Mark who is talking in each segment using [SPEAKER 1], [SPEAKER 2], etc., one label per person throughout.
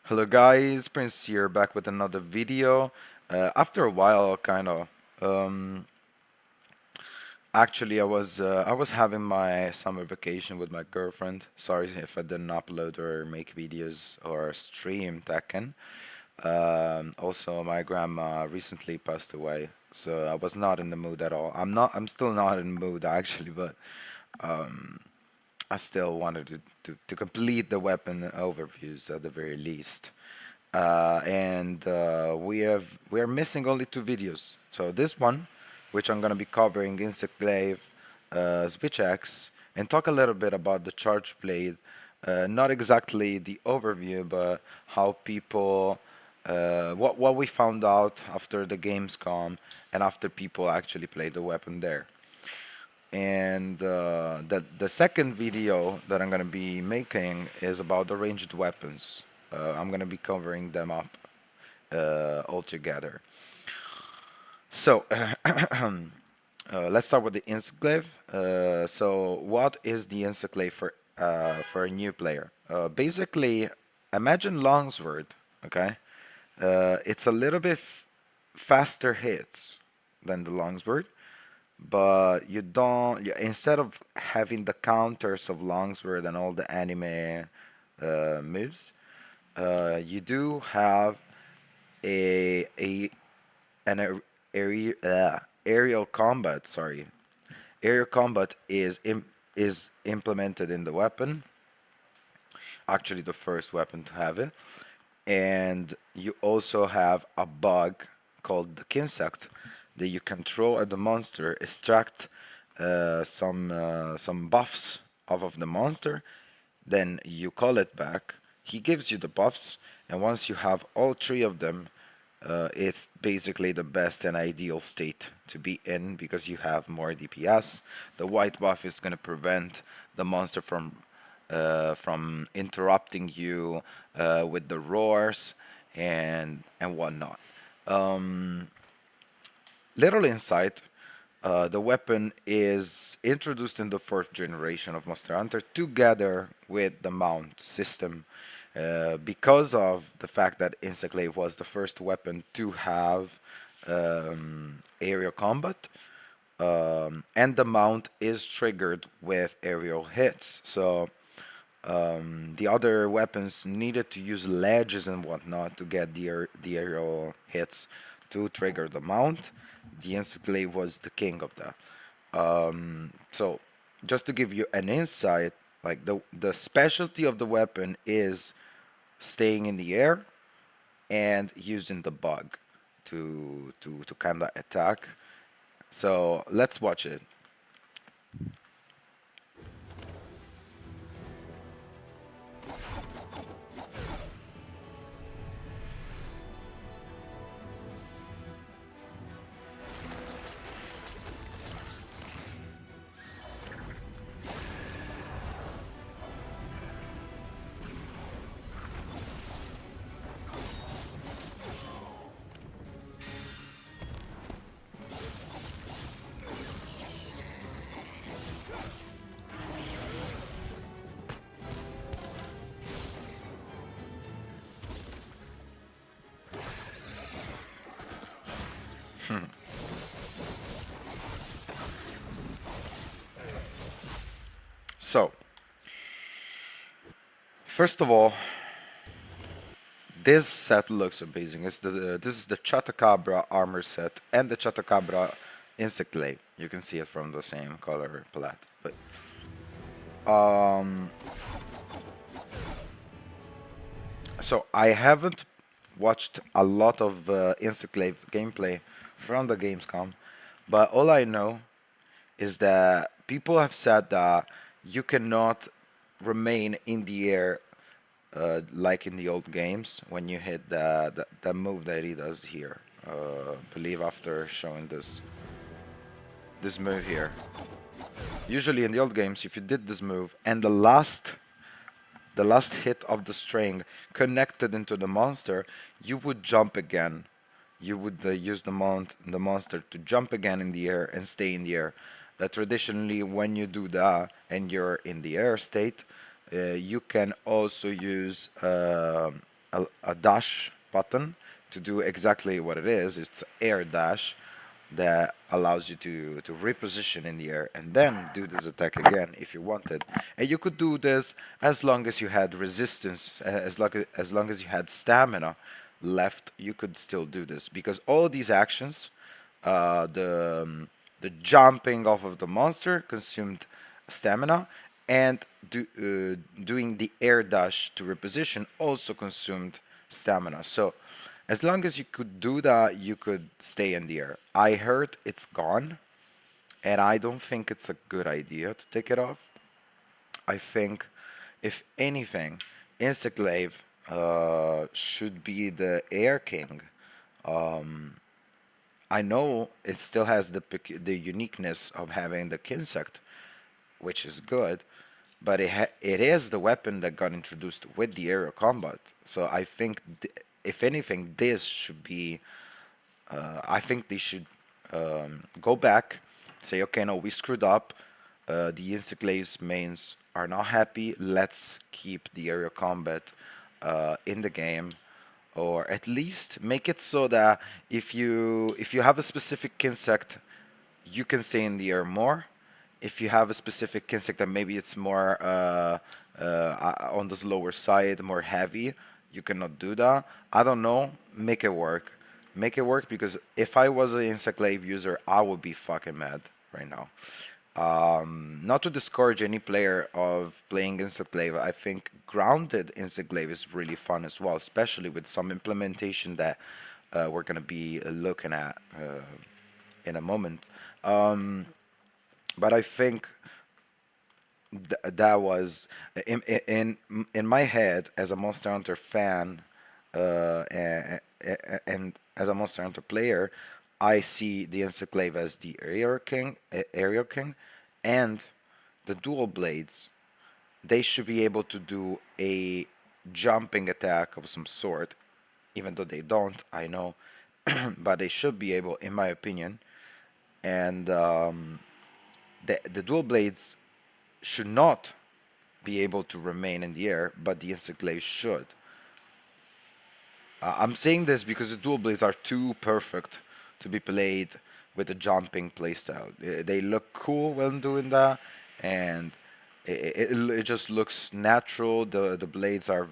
[SPEAKER 1] Hello guys, Prince here back with another video. After a while, kind of. Um, actually, I was having my summer vacation with my girlfriend. Sorry if I didn't upload or make videos or stream Tekken. Also, my grandma recently passed away, so I was not in the mood at all. I'm still not in the mood actually, but um, I still wanted to complete the weapon overviews at the very least. And we are missing only two videos. So this one, which I'm gonna be covering Insect Glaive, Switch X, and talk a little bit about the Charge Blade. Not exactly the overview, but how people, what we found out after the Gamescom and after people actually played the weapon there. And the second video that I'm gonna be making is about the ranged weapons. I'm gonna be covering them up altogether. So let's start with the Instaclave. So what is the Instaclave for a new player? Basically, imagine Longsword. Okay, it's a little bit faster hits than the Longsword, but you don't. Instead of having the counters of Longsword and all the anime moves, you do have a an aerial combat. Sorry, aerial combat is implemented in the weapon. Actually, the first weapon to have it, and you also have a bug called the Kinsect that you can throw at the monster, extract some buffs off of the monster, then you call it back. He gives you the buffs, and once you have all three of them, it's basically the best and ideal state to be in because you have more DPS. The white buff is going to prevent the monster from interrupting you with the roars and whatnot. Um, Little insight: the weapon is introduced in the fourth generation of Monster Hunter together with the mount system because of the fact that Instaclave was the first weapon to have aerial combat, and the mount is triggered with aerial hits. So the other weapons needed to use ledges and whatnot to get the aerial hits to trigger the mount. The Instaclave was the king of that. So just to give you an insight, like the specialty of the weapon is staying in the air and using the bug to kind of attack. So let's watch it. So first of all, this set looks amazing. This is the Chatacabra armor set and the Chatacabra insect clay. You can see it from the same color palette. But um, so I haven't watched a lot of insect clay gameplay from the Gamescom, but all I know is that people have said that you cannot remain in the air like in the old games when you hit the move that he does here. Believe after showing this move here. Usually in the old games, if you did this move and the last hit of the string connected into the monster, you would jump again. You would use the monster to jump again in the air and stay in the air. Traditionally, when you do that and you're in the air state, you can also use a dash button to do exactly what it is. It's air dash that allows you to reposition in the air and then do this attack again if you wanted. And you could do this as long as you had resistance, as long as you had stamina left, you could still do this because all these actions, the jumping off of the monster consumed stamina, and doing the air dash to reposition also consumed stamina. So as long as you could do that, you could stay in the air. I heard it's gone, and I don't think it's a good idea to take it off. I think, if anything, Glaive should be the Air King. Um, I know it still has the uniqueness of having the Kinsect, which is good, but it is the weapon that got introduced with the aerial combat. So I think, if anything, this should be. I think they should go back, say, okay, no, we screwed up. The Instaclaves mains are not happy. Let's keep the aerial combat in the game, or at least make it so that if you have a specific insect, you can stay in the air more. If you have a specific insect that maybe it's more on the slower side, more heavy, you cannot do that. I don't know. Make it work. Make it work, because if I was an insect glaive user, I would be fucking mad right now. Not to discourage any player of playing Insect Glaive, I think grounded Insect Glaive is really fun as well, especially with some implementation that we're going to be looking at in a moment. Um, but I think that was in my head as a Monster Hunter fan, and as a Monster Hunter player, I see the Encyclave as the Aerial King, and the dual blades. They should be able to do a jumping attack of some sort, even though they don't. I know, but they should be able, in my opinion. And the dual blades should not be able to remain in the air, but the Encyclave should. I'm saying this because the dual blades are too perfect to be played with a jumping playstyle. They look cool when doing that, and it just looks natural. The blades are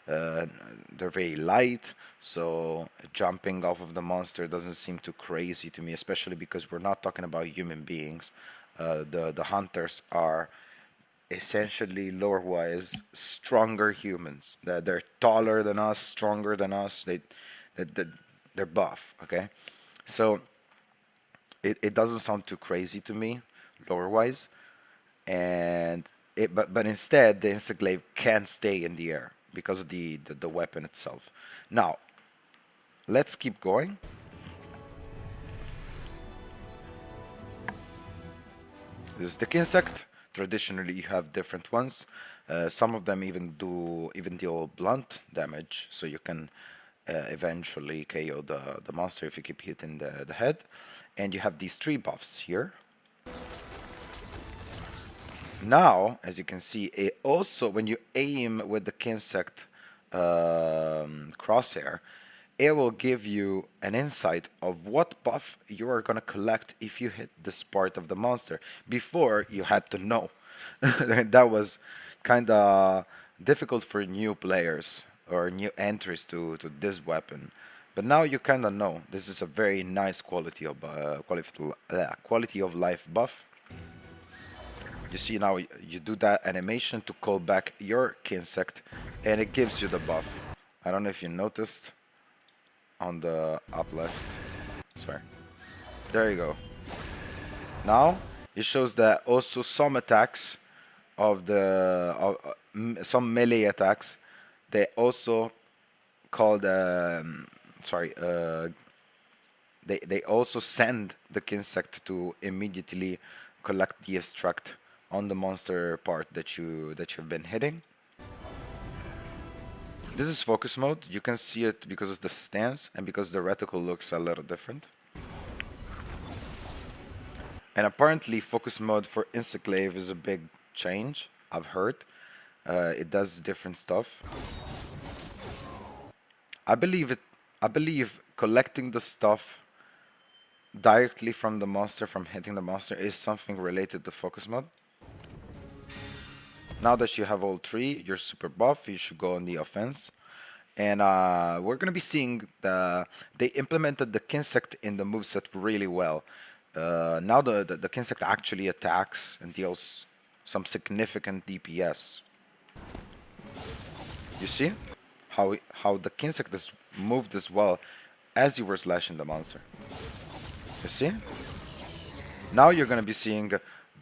[SPEAKER 1] they're very light, so jumping off of the monster doesn't seem too crazy to me, especially because we're not talking about human beings. The hunters are essentially lore-wise stronger humans. That they're taller than us, stronger than us. They they're buff. Okay, so it doesn't sound too crazy to me, lore-wise, and but instead the Instaglaive can stay in the air because of the weapon itself. Now let's keep going. This is the insect. Traditionally, you have different ones. Some of them even deal blunt damage, so you can eventually KO the monster if you keep hitting the head. And you have these three buffs here. Now, as you can see, it also when you aim with the insect crosshair, it will give you an insight of what buff you are going to collect if you hit this part of the monster. Before, you had to know. That was kind of difficult for new players or new entries to this weapon. But now you kind of know. This is a very nice quality of life buff. You see now you do that animation to call back your insect, and it gives you the buff. I don't know if you noticed on the up left. Sorry. There you go. Now it shows that also some attacks of some melee attacks, they also called sorry they also send the insect to immediately collect the extract on the monster part that you've been hitting. This is focus mode. You can see it because of the stance and because the reticle looks a little different. And apparently focus mode for Instaclave is a big change, I've heard. It does different stuff. I believe it. I believe collecting the stuff directly from the monster, from hitting the monster, is something related to focus mode. Now that you have all three, you're super buff. You should go on the offense. And we're gonna be seeing they implemented the Kinsect in the moveset really well. Now the Kinsect actually attacks and deals some significant DPS. You see how the Kinsect is moved as well as you were slashing the monster. You see? Now you're gonna be seeing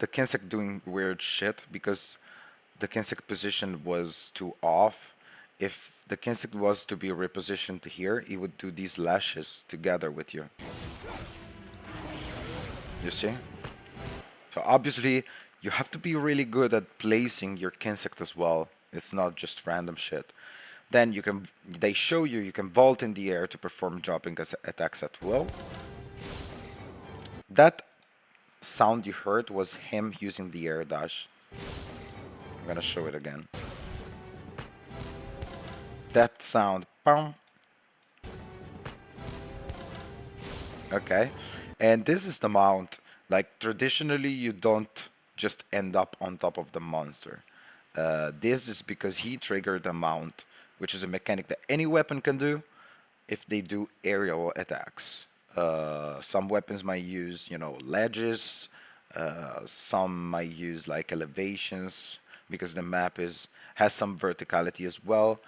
[SPEAKER 1] the Kinsect doing weird shit because the Kinsect position was too off. If the Kinsect was to be repositioned to here, he would do these lashes together with you. You see? So obviously, you have to be really good at placing your Kinsect as well. It's not just random shit. Then they show you can vault in the air to perform dropping attacks at will. That sound you heard was him using the air dash. I'm gonna show it again. That sound, boom. Okay, and this is the mount. Like traditionally, you don't just end up on top of the monster. This is because he triggered a mount, which is a mechanic that any weapon can do if they do aerial attacks. Some weapons might use, ledges. Some might use like elevations because the map is has some verticality as well.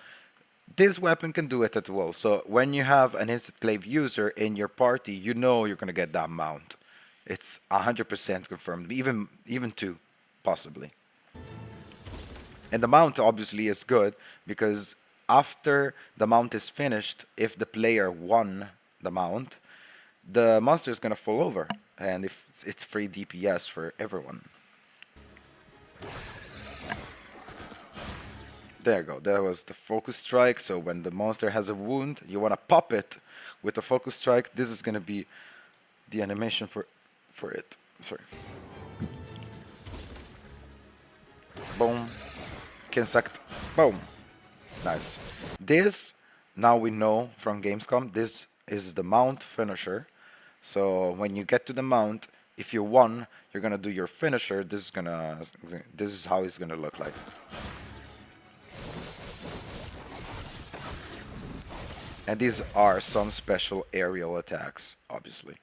[SPEAKER 1] This weapon can do it as well. So when you have an instant glaive user in your party, you know you're gonna get that mount. It's 100% confirmed, even two, possibly. And the mount obviously is good because after the mount is finished, if the player won the mount, the monster is gonna fall over, and if it's free DPS for everyone. There you go. That was the focus strike. So when the monster has a wound, you want to pop it with a focus strike. This is gonna be the animation for it. Sorry. Boom. Kinsect. Boom. Nice. This now we know from Gamescom. This is the mount finisher. So when you get to the mount, if you won, you're gonna do your finisher. This is how it's gonna look like. And these are some special aerial attacks, obviously.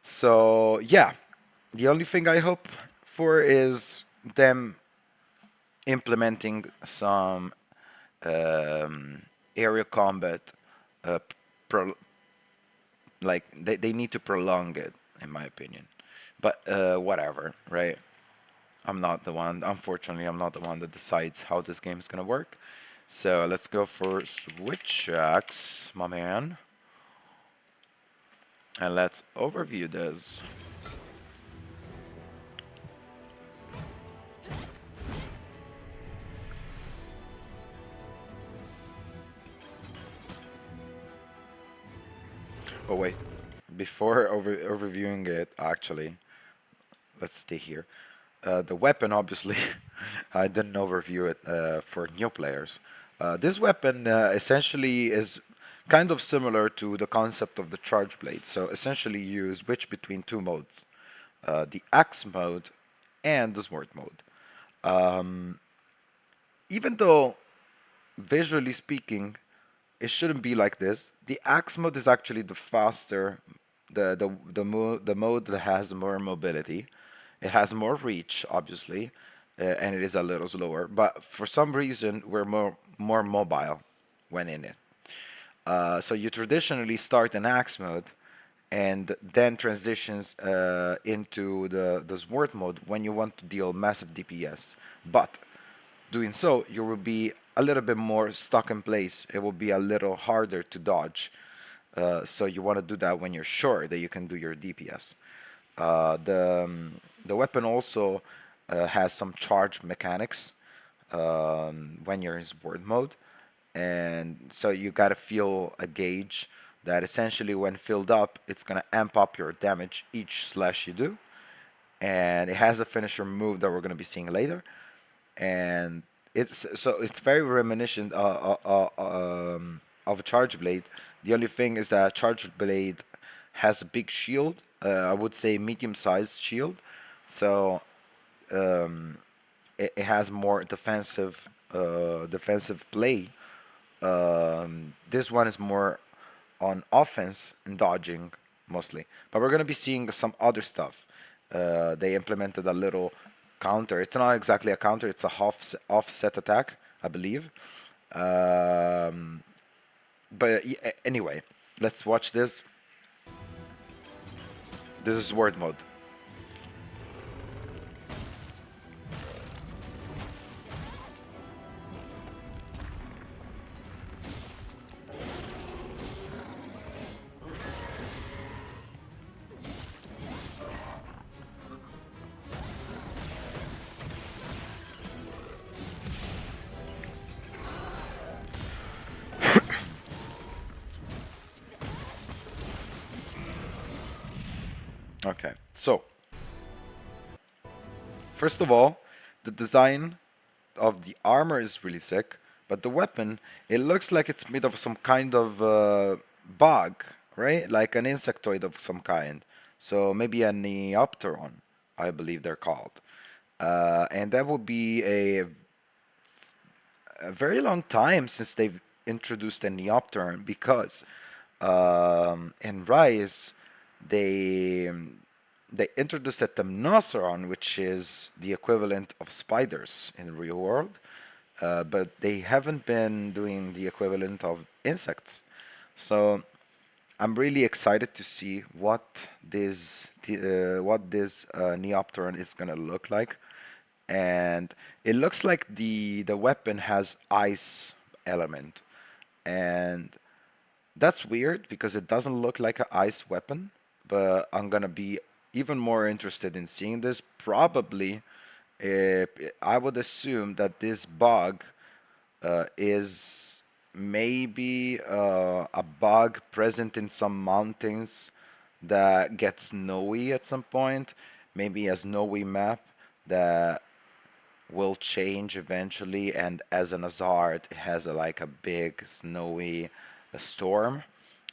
[SPEAKER 1] So yeah, the only thing I hope for is them implementing some aerial combat. Uh, pro- like they need to prolong it, in my opinion. But whatever, right? I'm not the one. Unfortunately, I'm not the one that decides how this game is gonna work. So let's go for switch axe, my man. And let's overview this. Oh wait, before overviewing it, actually, let's stay here. The weapon, obviously, I didn't overview it for new players. This weapon essentially is kind of similar to the concept of the charge blade. So essentially, you switch between two modes, the axe mode and the sword mode. Um, Even though visually speaking, it shouldn't be like this. The axe mode is actually the faster, the mode that has more mobility. It has more reach, obviously, and it is a little slower. But for some reason, we're more mobile when in it. So you traditionally start in axe mode, and then transitions into the sword mode when you want to deal massive DPS. But doing so, you will be a little bit more stuck in place. It will be a little harder to dodge. So you want to do that when you're sure that you can do your DPS. The weapon also has some charge mechanics when you're in sport mode, and so you gotta feel a gauge that essentially, when filled up, it's gonna amp up your damage each slash you do, and it has a finisher move that we're gonna be seeing later, and it's very reminiscent. of a charge blade. The only thing is that charge blade has a big shield. I would say medium-sized shield. So um, it has more defensive play. This one is more on offense and dodging mostly. But we're gonna be seeing some other stuff. They implemented a little counter. It's not exactly a counter. It's a offset attack, I believe. Um, but anyway, let's watch this. This is word mode. Okay, so first of all, the design of the armor is really sick, but the weapon, it looks like it's made of some kind of bug, right? Like an insectoid of some kind. So maybe a Neopteron, I believe they're called. And that would be a very long time since they've introduced a Neopteron because in Rise they they introduced a Temnoceron, which is the equivalent of spiders in the real world, but they haven't been doing the equivalent of insects. So I'm really excited to see what this Neopteron is gonna look like, and it looks like the weapon has ice element, and that's weird because it doesn't look like an ice weapon. But I'm gonna be even more interested in seeing this. Probably, uh, I would assume that this bug is maybe a bug present in some mountains that gets snowy at some point. Maybe a snowy map that will change eventually, and as an hazard, it has like a big snowy storm.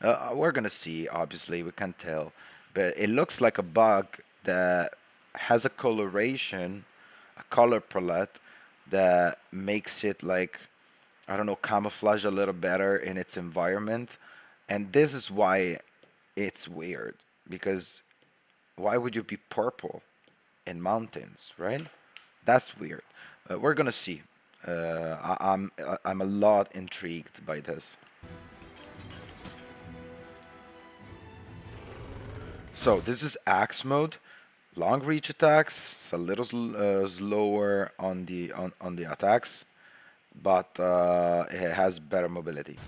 [SPEAKER 1] We're gonna see. Obviously, we can't tell, but it looks like a bug that has a coloration, a color palette that makes it like, I don't know, camouflage a little better in its environment. And this is why it's weird, because why would you be purple in mountains, right? That's weird. We're gonna see. I'm a lot intrigued by this. So this is axe mode. Long reach attacks. It's a little slower on the attacks, but it has better mobility.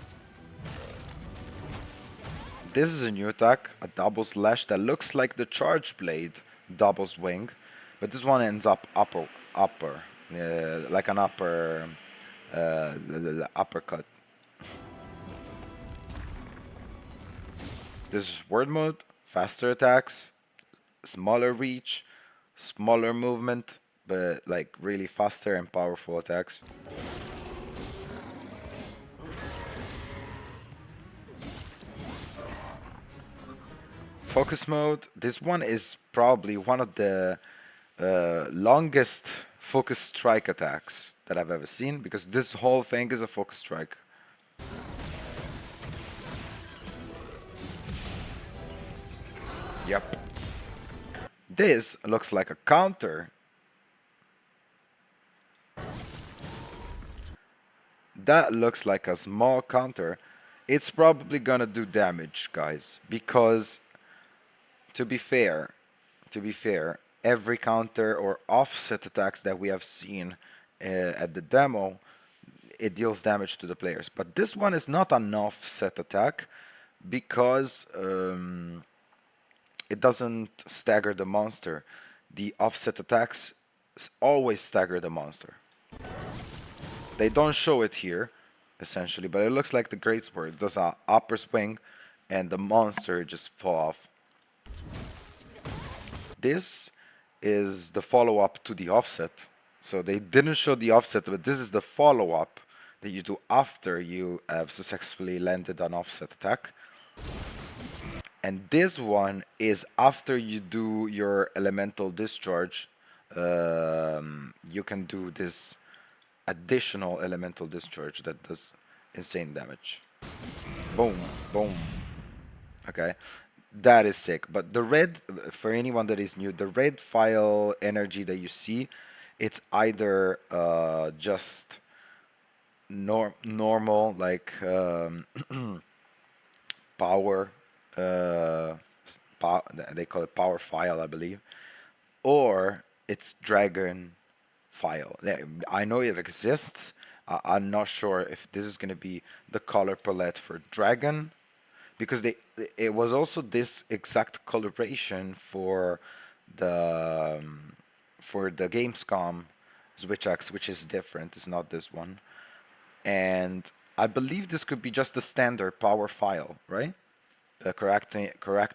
[SPEAKER 1] This is a new attack, a double slash that looks like the charge blade double swing, but this one ends up upper, like an uppercut. This is word mode, faster attacks, smaller reach, smaller movement, but like really faster and powerful attacks. Focus mode. This one is probably one of the longest focus strike attacks that I've ever seen, because this whole thing is a focus strike. Yep. This looks like a counter. That looks like a small counter. It's probably gonna do damage, guys, because to be fair, every counter or offset attacks that we have seen at the demo, it deals damage to the players. But this one is not an offset attack because it doesn't stagger the monster. The offset attacks always stagger the monster. They don't show it here, essentially, but it looks like the Great Sword does a upper swing and the monster just fall off. This is the follow-up to the offset. So they didn't show the offset, but this is the follow-up. that you do after you have successfully landed an offset attack. And this one is after you do your elemental discharge. You can do this additional elemental discharge that does insane damage. Boom, boom. Okay, that is sick. But the red, for anyone that is new, the red file energy that you see, it's either just normal, like power, uh, they call it power file, I believe, or it's dragon file. I know it exists. I'm not sure if this is going to be the color palette for dragon, because it was also this exact coloration the for the Gamescom Switch X, which is different. It's not this one, and I believe this could be just the standard power file, right? Correct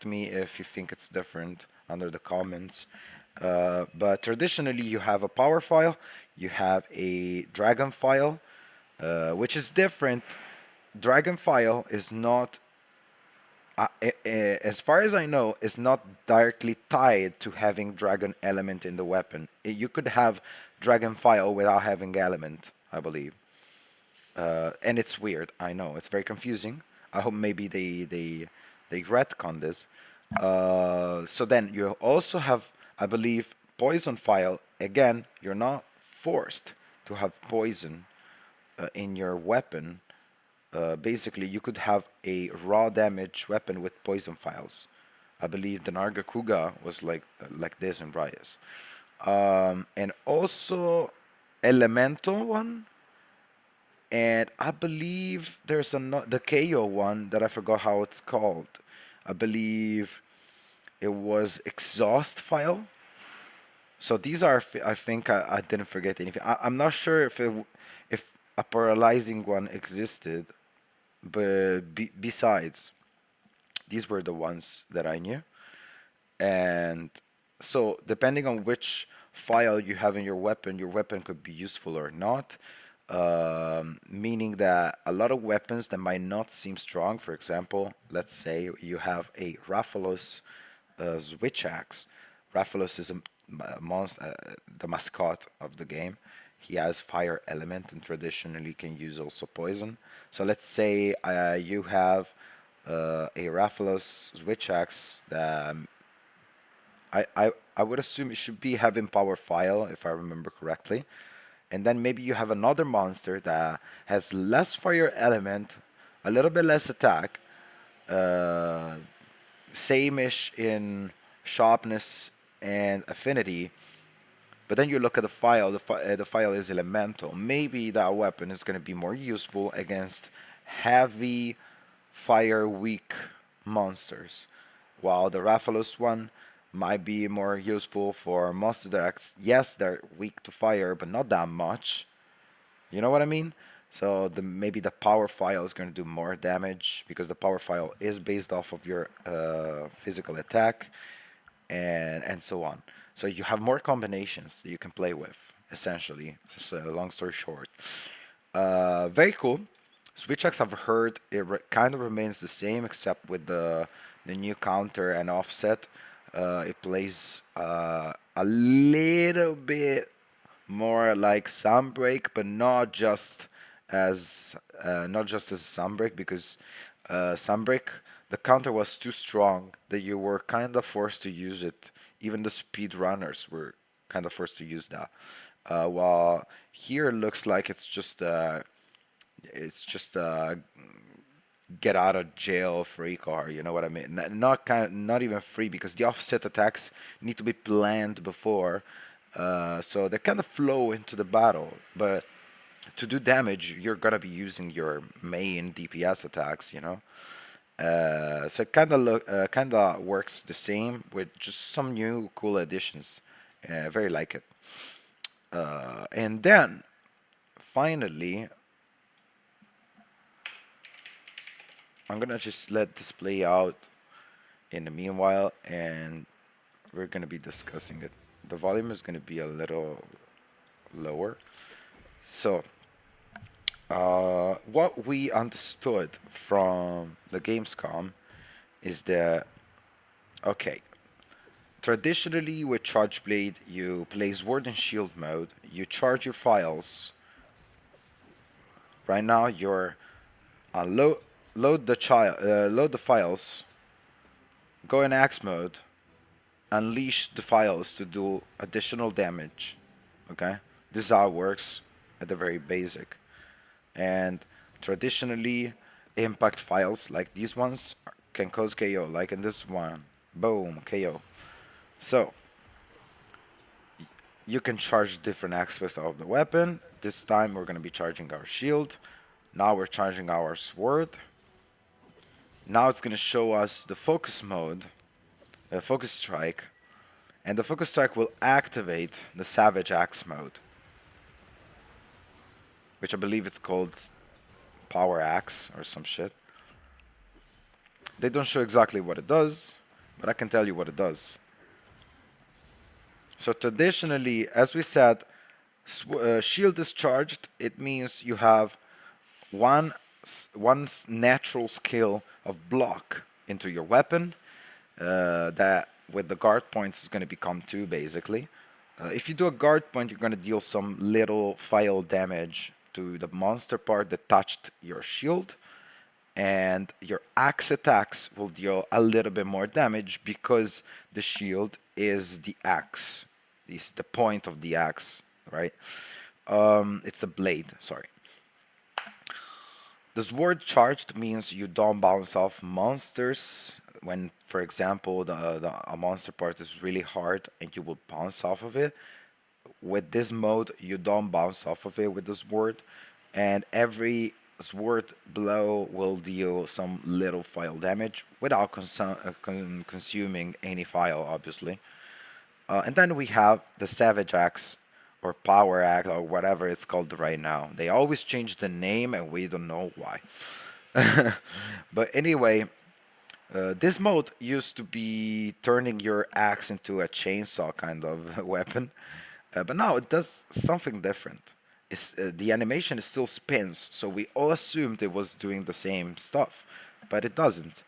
[SPEAKER 1] me if you think it's different under the comments. But traditionally, you have a power file, you have a dragon file, which is different. Dragon file is not, as far as I know, is not directly tied to having dragon element in the weapon. You could have dragon file without having element, I believe. And it's weird. I know it's very confusing. I hope maybe they retcon this. So then you also have, I believe, poison file. Again, you're not forced to have poison in your weapon. Basically, you could have a raw damage weapon with poison files. I believe the Nargacuga was like this in Riot. And also elemental one, and I believe there's the KO one that I forgot how it's called. I believe it was exhaust file. So these are, I think I didn't forget anything. I'm not sure if a paralyzing one existed, but besides, these were the ones that I knew. And so depending on which file you have in your weapon could be useful or not. Meaning that a lot of weapons that might not seem strong, for example, let's say you have a Rathalos Switch Axe. Rathalos is a monster, the mascot of the game. He has fire element and traditionally can use also poison. So let's say you have a Rathalos Switch Axe that I would assume it should be having power file if I remember correctly. And then maybe you have another monster that has less fire element, a little bit less attack, uh, same-ish in sharpness and affinity. But then you look at the file, the file is elemental. Maybe that weapon is going to be more useful against heavy, fire weak monsters, while the Rathalos one might be more useful for monsters that are, yes, they're weak to fire, but not that much. You know what I mean? So maybe the power file is going to do more damage because the power file is based off of your physical attack and so on. So you have more combinations that you can play with, essentially. Just a long story short. Very cool. Switch X, I've heard it kind of remains the same except with the new counter and offset. It plays a little bit more like Sunbreak, but not just as Sunbreak because Sunbreak the counter was too strong that you were kind of forced to use it. Even the speed runners were kind of forced to use that. While here it looks like it's just get out of jail free card. You know what I mean? Not even free because the offset attacks need to be planned before, so they kind of flow into the battle. But to do damage, you're gonna be using your main DPS attacks. So it kind of works the same with just some new cool additions. Very like it. And then finally, I'm gonna just let this play out in the meanwhile, and we're gonna be discussing it. The volume is gonna be a little lower. So What we understood from the Gamescom is that, okay, traditionally with Charge Blade, you play Sword and Shield mode, you charge your files. Right now, you're load load the files, go in Axe mode, unleash the files to do additional damage. Okay, this is how it works at the very basic. And traditionally, impact files like these ones can cause KO, like in this one. Boom, KO. So you can charge different aspects of the weapon. This time we're going to be charging our shield. Now we're charging our sword. Now it's going to show us the focus mode, focus strike, and the focus strike will activate the Savage Axe mode, which I believe it's called Power Axe or some shit. They don't show exactly what it does, but I can tell you what it does. So traditionally, as we said, shield is charged. It means you have one one natural skill of block into your weapon. That with the guard points is going to become two basically. If you do a guard point, you're going to deal some little file damage to the monster part that touched your shield, and your axe attacks will deal a little bit more damage because the shield is the axe. This is the point of the axe, right? It's a blade, sorry. The sword charged means you don't bounce off monsters when, for example, a monster part is really hard and you will bounce off of it. With this mode, you don't bounce off of it with the sword, and every sword blow will deal some little file damage without consuming any file, obviously. And then we have the Savage Axe or Power Axe or whatever it's called right now. They always change the name and we don't know why. But anyway, this mode used to be turning your axe into a chainsaw kind of weapon, but now it does something different. The animation is still spins, so we all assumed it was doing the same stuff, but it doesn't.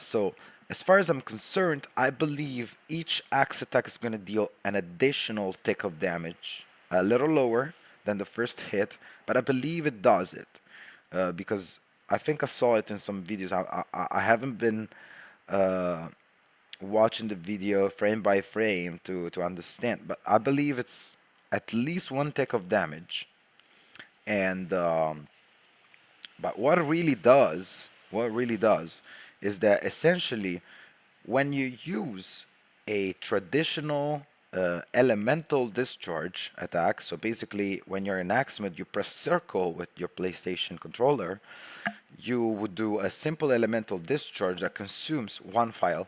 [SPEAKER 1] So, as far as I'm concerned, I believe each axe attack is going to deal an additional tick of damage, a little lower than the first hit, but I believe it does it because I think I saw it in some videos. I haven't been uh, watching the video frame by frame to understand, but I believe it's at least one tick of damage. And but what really does, is that essentially when you use a traditional elemental discharge attack, so basically when you're in axe mode, you press circle with your PlayStation controller, you would do a simple elemental discharge that consumes one file.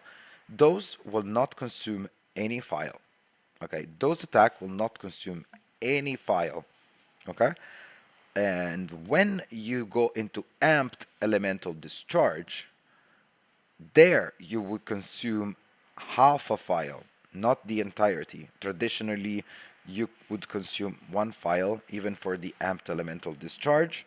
[SPEAKER 1] Those will not consume any file. Okay, those attack will not consume any file. Okay, and when you go into amped elemental discharge, there you would consume half a file, not the entirety. Traditionally, you would consume one file even for the amped elemental discharge,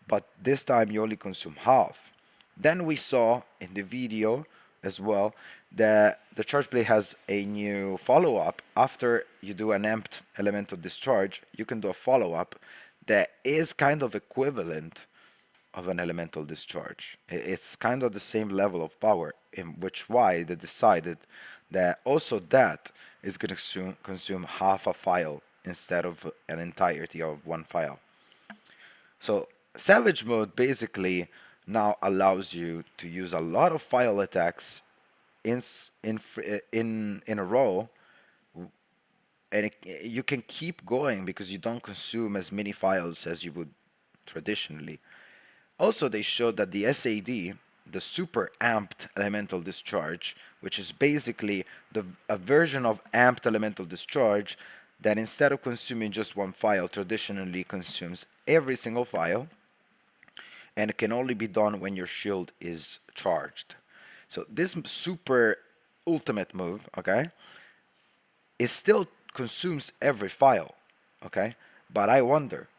[SPEAKER 1] but this time you only consume half. Then we saw in the video as well that the charge blade has a new follow-up. After you do an amped elemental discharge, you can do a follow-up that is kind of equivalent of an elemental discharge. It's kind of the same level of power, in which why they decided that also that is going to consume half a file instead of an entirety of one file. So Savage mode basically now allows you to use a lot of file attacks in a row, and you can keep going because you don't consume as many files as you would traditionally. Also, they showed that the SAD, the super amped elemental discharge, which is basically a version of amped elemental discharge that instead of consuming just one file, traditionally consumes every single file, and it can only be done when your shield is charged. So this super ultimate move, okay, it still consumes every file, okay? But I wonder,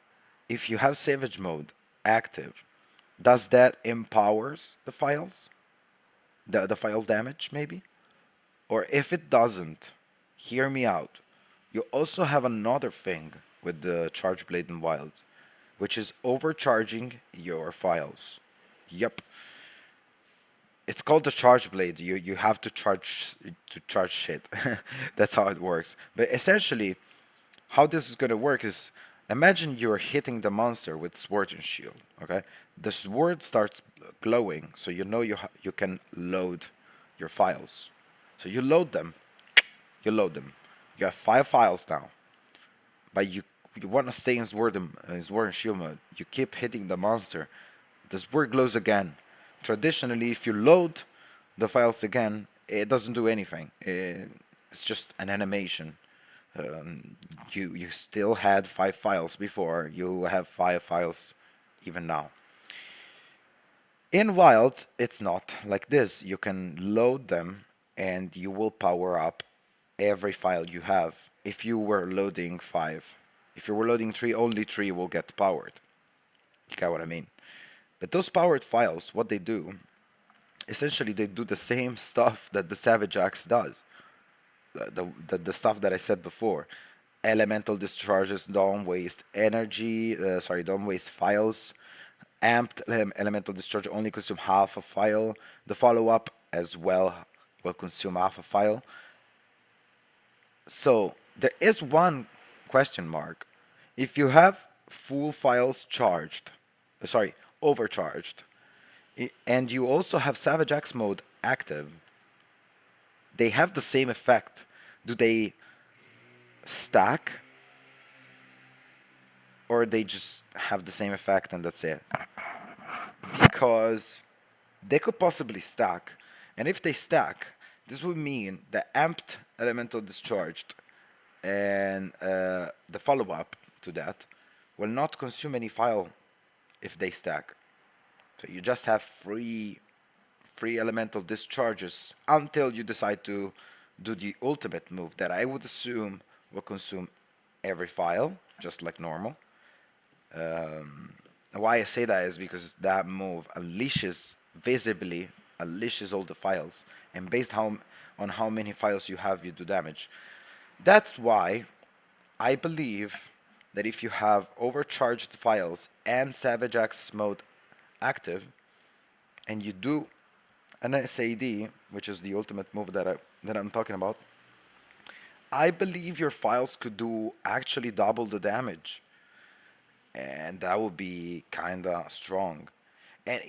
[SPEAKER 1] if you have Savage Mode active, does that empowers the files? The file damage, maybe? Or if it doesn't, hear me out. You also have another thing with the Charge Blade in Wilds, which is overcharging your files. Yep, it's called the Charge Blade. You have to charge shit. That's how it works. But essentially, how this is gonna work is, imagine you're hitting the monster with sword and shield. Okay, the sword starts glowing, so you know you can load your files. So you load them. You load them. You have 5 files now, but you want to stay in sword and shield mode. You keep hitting the monster. The sword glows again. Traditionally, if you load the files again, it doesn't do anything. It's just an animation. You still had 5 files before. You have 5 files even now. In Wild, it's not like this. You can load them and you will power up every file you have. If you were loading 5, if you were loading 3, only 3 will get powered. You get what I mean? But those powered files, what they do, essentially they do the same stuff that the Savage Axe does. The stuff that I said before. Elemental discharges don't waste energy, don't waste files. Amped elemental discharge only consume half a file. The follow up as well will consume half a file. So there is one question mark. If you have full files charged, sorry, overcharged, and you also have Savage X mode active, they have the same effect. Do they stack, or they just have the same effect and that's it? Because they could possibly stack, and if they stack, this would mean the amped elemental discharged and the follow up to that will not consume any file if they stack. So you just have free elemental discharges until you decide to do the ultimate move that I would assume will consume every file, just like normal. Why I say that is because that move unleashes visibly unleashes all the files, and based on how many files you have, you do damage. That's why I believe that if you have overcharged files and Savage Axe mode active, and you do an SAD, which is the ultimate move that I'm talking about, I believe your files could do actually double the damage, and that would be kinda strong. And